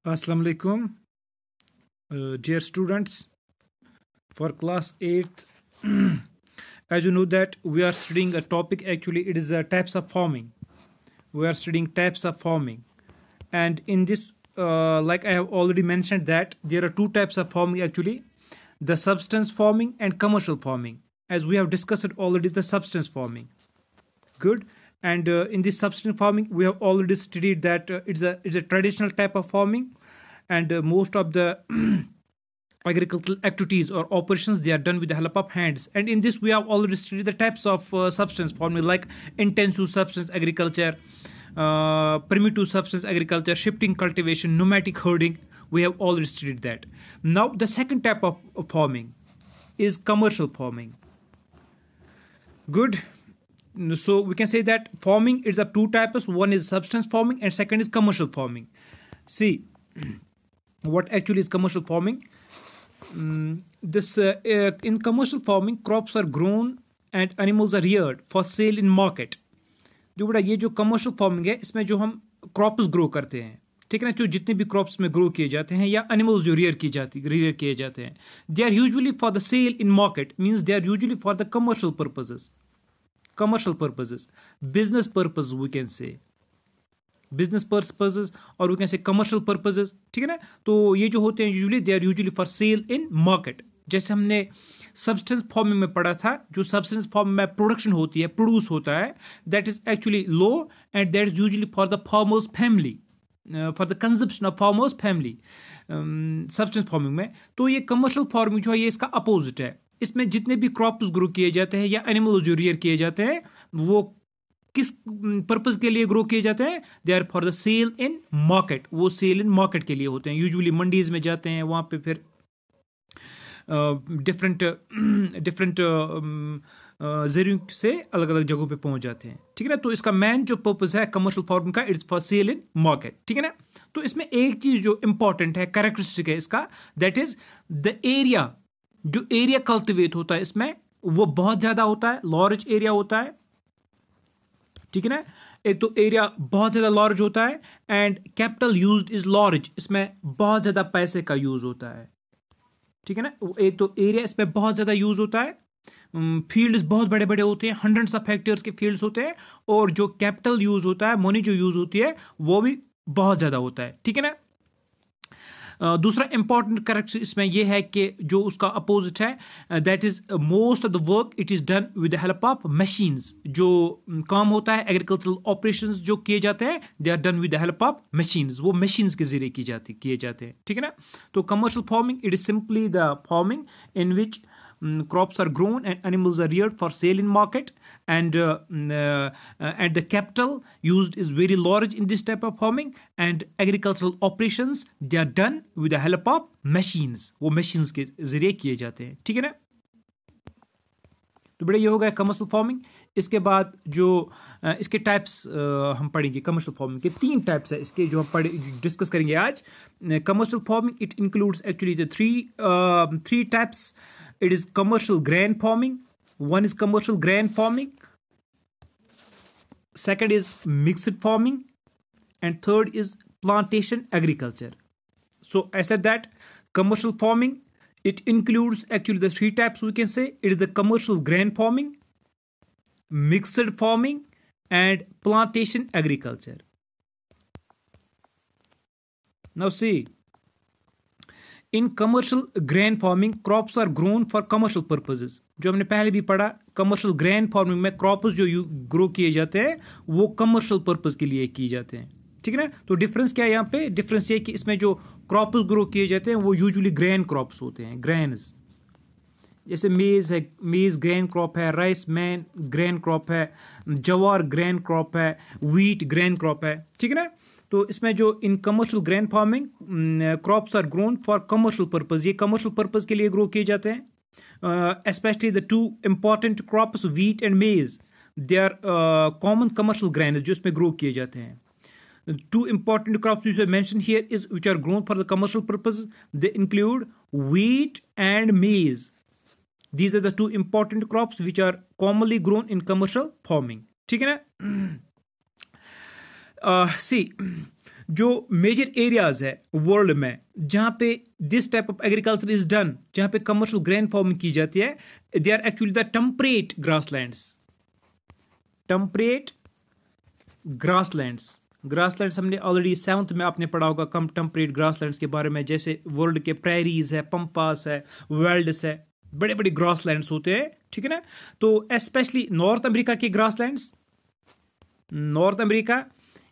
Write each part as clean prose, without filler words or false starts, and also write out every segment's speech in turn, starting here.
Assalamu alaikum, dear students. For class 8th, as you know that we are studying a topic. Actually, it is types of farming. We are studying types of farming, and in this, like I have already mentioned, that there are two types of farming. Actually, the substance farming and commercial farming. As we have discussed it already, the substance farming. Good. And in this substance farming, we have already studied that it's a traditional type of farming, and most of the agricultural activities or operations, they are done with the help of hands. And in this, we have already studied the types of substance farming, like intensive substance agriculture, primitive substance agriculture, shifting cultivation, nomadic herding. We have already studied that. Now the second type of farming is commercial farming. Good. So we can say that farming is of two types. One is substance farming and second is commercial farming. See, what actually is commercial farming? This In commercial farming, crops are grown and animals are reared for sale in market. जो बड़ा ये जो commercial farming है, इसमें जो हम crops grow करते हैं, ठीक है ना, जो जितने भी क्रॉप्स में ग्रो किए जाते हैं या एनिमल्स जो रियर किए जाते हैं, they are usually for the sale in market, means they are usually for the commercial purposes. Commercial purposes, business purpose, we can say business purposes, और we can say commercial purposes. ठीक है ना. तो ये जो होते हैं usually they are usually for sale in market. जैसे हमने सब्सटेंस फार्मिंग में पढ़ा था, जो सब्सटेंस फार्म में प्रोडक्शन होती है, प्रोड्यूस होता है, that is actually low and that is usually for the farmers family, for the consumption of farmers family, substance farming में. तो ये कमर्शियल फार्मिंग जो है, ये इसका अपोजिट है. इसमें जितने भी क्रॉप्स ग्रो किए जाते हैं या एनिमल जो रियर किए जाते हैं, वो किस पर्पस के लिए ग्रो किए जाते हैं? They are for the sale in market. वो सेल इन मार्केट के लिए होते हैं. यूजुअली मंडीज में जाते हैं, वहाँ पे फिर डिफरेंट जरियों से अलग अलग जगहों पे पहुंच जाते हैं. ठीक है ना. तो इसका मेन जो पर्पस है कमर्शियल फार्मिंग का, it's for sale in market. ठीक है ना. तो इसमें एक चीज जो इंपॉर्टेंट है, कैरेक्टरिस्टिक है इसका, दैट इज द एरिया. जो एरिया कल्टिवेट होता है इसमें, वो बहुत ज्यादा होता है, लार्ज एरिया होता है. ठीक है ना. एक तो एरिया बहुत ज्यादा लार्ज होता है and capital used is large. इसमें बहुत ज्यादा पैसे का यूज होता है. ठीक है ना. एक तो एरिया इसमें बहुत ज्यादा यूज होता है, फील्ड्स बहुत बड़े बड़े होते हैं, हंड्रेड्स ऑफ हेक्टेयर्स के फील्ड्स होते हैं, और जो कैपिटल यूज होता है, मनी जो यूज होती है, वो भी बहुत ज्यादा होता है. ठीक है ना. दूसरा इंपॉर्टेंट करेक्टर इसमें यह है कि जो उसका अपोजिट है, that is most of the work it is done with the help of machines. जो काम होता है, एग्रीकल्चरल ऑपरेशंस जो किए जाते हैं, they are done with the help of machines. वो मशीन्स के जरिए किए जाते हैं. ठीक है ना. तो commercial farming, it is simply the farming in which crops are grown and animals are reared for sale in market, and the capital used is very large in this type of farming, and agricultural operations, they are done with the help of machines. वो machines के जरिए किए जाते हैं. ठीक है ना. तो बड़े ये हो गया कमर्शियल फार्मिंग. इसके बाद जो इसके टाइप्स हम पढ़ेंगे. कमर्शियल फार्मिंग के 3 टाइप्स है इसके, जो हम डिस्कस करेंगे आज. Commercial farming, it includes actually the three types. It is commercial grain farming. One is commercial grain farming. Second is mixed farming. And third is plantation agriculture. So I said that commercial farming, it includes actually the 3 types, we can say. It is the commercial grain farming, mixed farming, and plantation agriculture. Now see, in commercial grain farming, crops are grown for commercial purposes. जो हमने पहले भी पढ़ा, commercial grain farming में crops जो grow किए जाते हैं, वो कमर्शियल पर्पस के लिए किए जाते हैं. ठीक है ना. तो डिफरेंस क्या है यहाँ पे? डिफरेंस ये है कि इसमें जो क्रॉप्स ग्रो किए जाते हैं, वो यूजुअली ग्रेन क्रॉप्स होते हैं, ग्रेन्स. जैसे मेज है, मेज ग्रेन क्रॉप है, राइस मैन ग्रेन क्रॉप है, जवार ग्रेन क्रॉप है, व्हीट ग्रेन क्रॉप है. ठीक है ना. तो इसमें जो in commercial grain farming, crops are grown for commercial purpose. ये कमर्शियल पर्पस के लिए ग्रो किए जाते हैं. Specially the 2 important crops, wheat and maize, they are common commercial grain जो इसमें ग्रो किए जाते हैं. 2 important crops which are mentioned here is which are grown for the commercial purposes. They include wheat and maize. These are the 2 important crops which are commonly grown in commercial farming. ठीक है ना. See, जो major areas है world में जहां पे this type of agriculture is done, जहां पे कमर्शियल ग्रेन फार्मिंग की जाती है, they are actually the temperate grasslands. Temperate grasslands, grasslands हमने ऑलरेडी 7th में आपने पढ़ा होगा कम टेम्परेट ग्रासलैंड्स के बारे में, जैसे वर्ल्ड के प्रेरीज है, पंपास है, वेल्ड्स है, बड़े बड़े ग्रासलैंड्स होते हैं, ठीक है ना। तो स्पेशली नॉर्थ अमेरिका के ग्रासलैंड्स, नॉर्थ अमेरिका,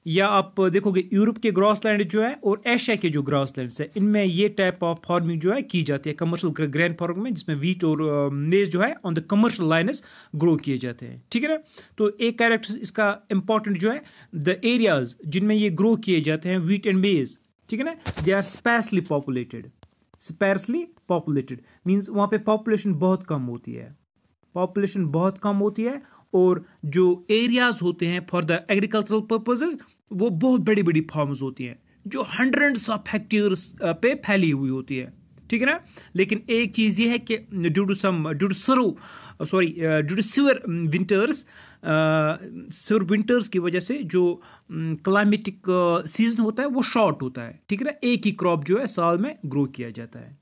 या आप देखोगे यूरोप के ग्रासलैंड जो है और एशिया के जो ग्रासलैंड्स है, इनमें ये टाइप ऑफ फार्मिंग जो है की जाती है, कमर्शियल ग्रेन फार्मिंग में, जिसमें वीट और मेज जो है on the commercial lines grow किए जाते हैं, ठीक है ना। तो एक कैरेक्टर इसका इंपॉर्टेंट जो है, द एरियाज जिनमें ये ग्रो किए जाते हैं वीट एंड मेज, ठीक है ना, they are sparsely populated. Sparsely populated means वहाँ पे पॉपुलेशन बहुत कम होती है, पॉपुलेशन बहुत कम होती है, और जो एरियाज होते हैं फॉर द एग्रीकल्चरल पर्पसेस वो बहुत बड़ी बड़ी फार्म्स होती हैं जो हंड्रेड्स ऑफ हेक्टेयर्स पे फैली हुई होती है, ठीक है ना। लेकिन एक चीज़ ये है कि due to severe winters, severe winters की वजह से जो क्लाइमेटिक सीजन होता है वो शॉर्ट होता है, ठीक है ना। एक ही क्रॉप जो है साल में ग्रो किया जाता है,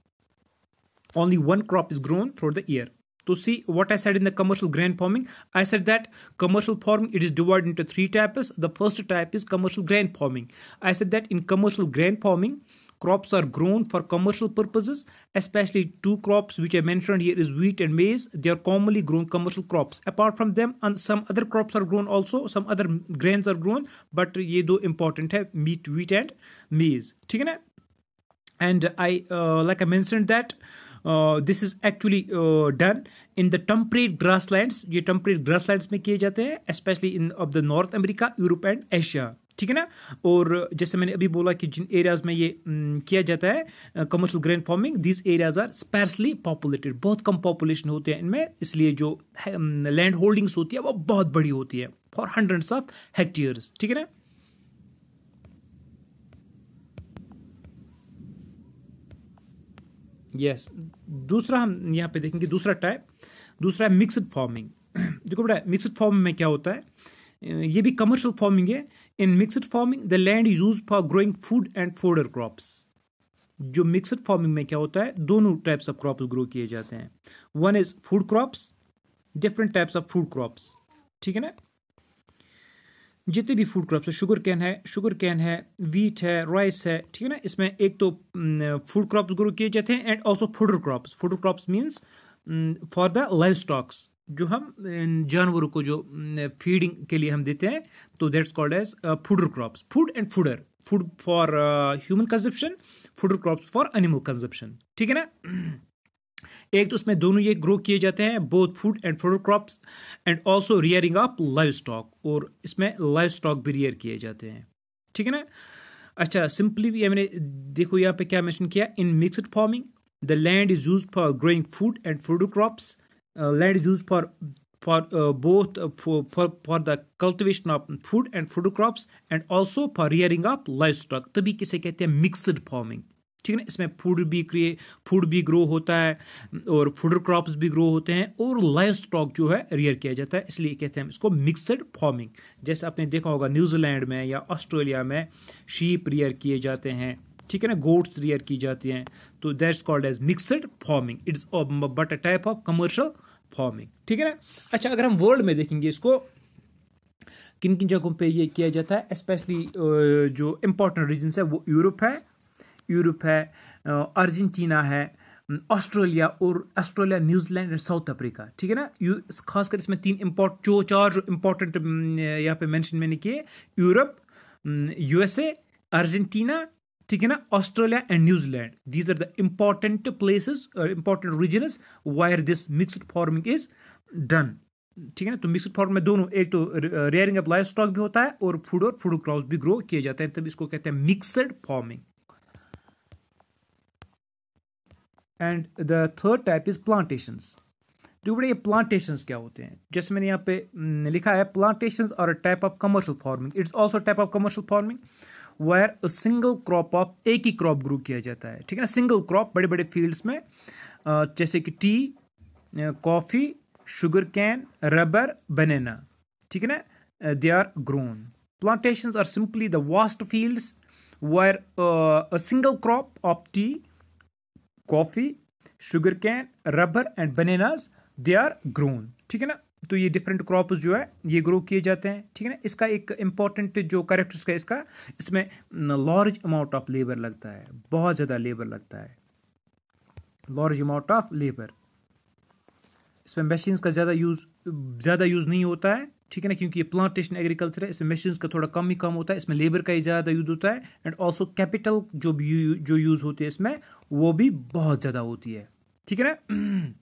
only one crop is grown throughout the year. To see what I said in the commercial grain farming, I said that commercial farming, it is divided into 3 types. The first type is commercial grain farming. I said that in commercial grain farming, crops are grown for commercial purposes, especially 2 crops which I mentioned here is wheat and maize. They are commonly grown commercial crops. Apart from them, and some other crops are grown also, some other grains are grown, but ये दो important है, wheat and maize, ठीक है ना। And I like I mentioned that this is actually done in the temperate grasslands. ये temperate grasslands में किए जाते हैं, especially in of the North America, Europe and Asia, ठीक है ना। और जैसे मैंने अभी बोला कि जिन एरियाज में ये किया जाता है commercial grain farming, these areas are sparsely populated, बहुत कम पॉपुलेशन होते हैं इनमें, इसलिए जो लैंड होल्डिंग्स होती है वो बहुत बड़ी होती है, फॉर हंड्रेड्स ऑफ हेक्टेयर्स, ठीक है ना। यस दूसरा हम यहाँ पे देखेंगे, दूसरा है मिक्सड फार्मिंग। देखो बेटा, मिक्सड फार्मिंग में क्या होता है, ये भी कमर्शियल फार्मिंग है। In mixed farming the land is used for growing food and fodder crops. जो मिक्सड फार्मिंग में क्या होता है, दोनों टाइप्स ऑफ क्रॉप्स ग्रो किए जाते हैं। One is food crops, different types of food crops, ठीक है ना। जितने भी फूड क्रॉप्स है, शुगर कैन है, वीट है, राइस है, ठीक है ना। इसमें एक तो फूड क्रॉप्स ग्रो किए जाते हैं and also fodder crops means for the live stocks, जो हम जानवरों को जो फीडिंग के लिए हम देते हैं, तो that's called as fodder crops. Food and fodder, food for human consumption, fodder crops for animal consumption, ठीक है ना। एक तो उसमें दोनों ये ग्रो किए जाते हैं, both food and fodder crops and also rearing of live stock, और इसमें लाइव स्टॉक भी रियर किए जाते हैं, ठीक है ना। अच्छा, सिंपली भी मैंने देखो यहाँ पे क्या मेंशन किया, in mixed farming the land is used for growing food and fodder crops, land is used for both for the cultivation of food and food crops and also for rearing of livestock, तभी किसे कहते हैं mixed farming, ठीक है ना। इसमें food भी grow होता है और फूडर क्रॉप्स भी ग्रो होते हैं और लाइव स्टॉक जो है रियर किया जाता है, इसलिए कहते हैं इसको मिक्सड फार्मिंग। जैसे आपने देखा होगा न्यूजीलैंड में या ऑस्ट्रेलिया में शीप रियर किए जाते हैं, ठीक है ना, गोट्स रियर की जाती हैं, तो that's called as mixed farming. It's but a type of commercial farming, ठीक है ना। अच्छा, अगर हम वर्ल्ड में देखेंगे इसको किन किन जगहों पे ये किया जाता है, स्पेशली जो इंपॉर्टेंट रीजन है वो यूरोप है, अर्जेंटीना है, ऑस्ट्रेलिया, न्यूजीलैंड और साउथ अफ्रीका, ठीक है ना। खासकर इसमें चार इंपॉर्टेंट यहाँ पे मेंशन मैंने किए, यूरोप, यूएसए, अर्जेंटीना, ठीक है ना, Australia and New Zealand. These are the important places, important regions where this mixed farming is done, ठीक है ना। तो मिक्सड फार्म में दोनों, एक तो रेयरिंग ऑफ लाइव स्टॉक भी होता है और फूड क्रॉप्स भी ग्रो किए जाते हैं, तब इसको कहते हैं mixed farming. And the third type is plantations. जो बड़े ये प्लांटेशंस क्या होते हैं, जैसे मैंने यहाँ पे लिखा है, plantations are a type of commercial farming. It's also type of commercial farming where a single crop of, एक ही क्रॉप ग्रो किया जाता है, ठीक है ना। सिंगल क्रॉप बड़े बड़े फील्ड्स में, जैसे कि tea, coffee, sugar cane, rubber, banana, ठीक है ना, they are grown. Plantations are simply the vast fields where a single crop of tea, coffee, sugarcane, rubber and bananas they are grown. ठीक है ना, तो ये डिफरेंट क्रॉप्स जो है ये ग्रो किए जाते हैं. ठीक है ना, इसका एक इंपॉर्टेंट जो कैरेक्टरिस्टिक है इसका, इसमें लार्ज अमाउंट ऑफ लेबर लगता है, बहुत ज़्यादा लेबर लगता है, लार्ज अमाउंट ऑफ लेबर. इसमें मशीन्स का ज़्यादा यूज़ नहीं होता है. ठीक है ना, क्योंकि ये प्लांटेशन एग्रीकल्चर है, इसमें मशीन्स का थोड़ा कम होता है, इसमें लेबर का ही ज़्यादा यूज़ होता है. एंड ऑल्सो कैपिटल जो यूज़ होती है इसमें वो भी बहुत ज़्यादा होती है. ठीक है ना,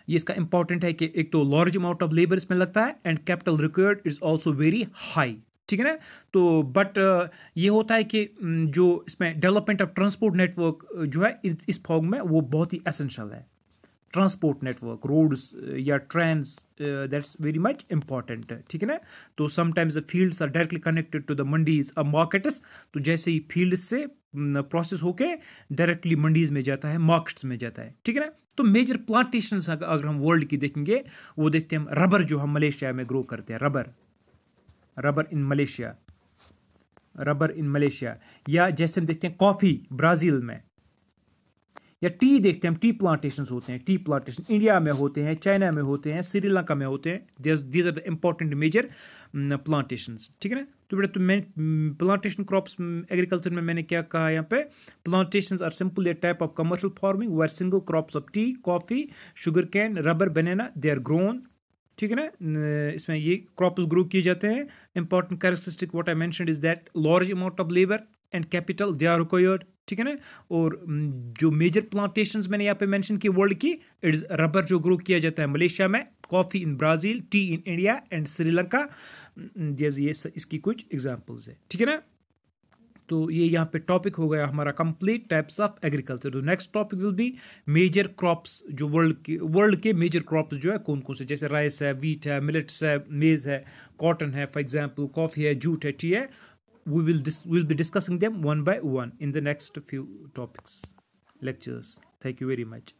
ये इसका इंपॉर्टेंट है कि एक तो लार्ज अमाउंट ऑफ लेबर इसमें लगता है and capital required is also very high. ठीक है ना, तो बट ये होता है कि जो इसमें डेवलपमेंट ऑफ ट्रांसपोर्ट नेटवर्क जो है इस फॉर्म में वो बहुत ही एसेंशियल है. ट्रांसपोर्ट नेटवर्क, रोड्स या trains, that's very much important. ठीक है ना, तो sometimes the fields are directly connected to the mandis और मार्केट्स. तो जैसे ही फील्ड से प्रोसेस होके डायरेक्टली मंडीज में जाता है, मार्केट्स में जाता है. ठीक है ना, तो मेजर प्लांटेशंस अगर हम वर्ल्ड की देखेंगे वो देखते हैं हम रबर जो हम मलेशिया में ग्रो करते हैं, रबर इन मलेशिया, या जैसे हम देखते हैं कॉफी ब्राजील में, या टी देखते हैं हम, टी प्लांटेशंस होते हैं, टी प्लांटेशन इंडिया में होते हैं, चाइना में होते हैं, श्रीलंका में होते हैं. These are the important major plantations. ठीक है ना, तो बेटा तो मैं प्लांटेशन क्रॉप्स एग्रीकल्चर में मैंने क्या कहा यहाँ पे, plantations are simple a type of commercial farming where single crops of tea, coffee, sugar cane, rubber, banana they are grown. ठीक है ना, इसमें ये क्रॉप्स ग्रो किए जाते हैं. Important characteristic what I mentioned is that large amount of labour and capital they are required. ठीक है ना, और जो मेजर प्लांटेशंस मैंने यहाँ पे मेंशन की वर्ल्ड की, इट इज रबर जो ग्रो किया जाता है मलेशिया में, coffee in Brazil, T in India and Sri Lanka. जैसे ये इसकी कुछ एग्जांपल्स है. ठीक है ना, तो ये यहाँ पे टॉपिक हो गया हमारा कंप्लीट टाइप्स ऑफ एग्रीकल्चर. तो next topic will be major crops, जो वर्ल्ड के मेजर क्रॉप्स जो है कौन कौन से, जैसे राइस है, वीट है, मिलेट्स है, मेज है, कॉटन है, फॉर एग्जांपल कॉफी है, जूट है, टी है. we'll be discussing them one by one in the next few topics lectures. Thank you very much.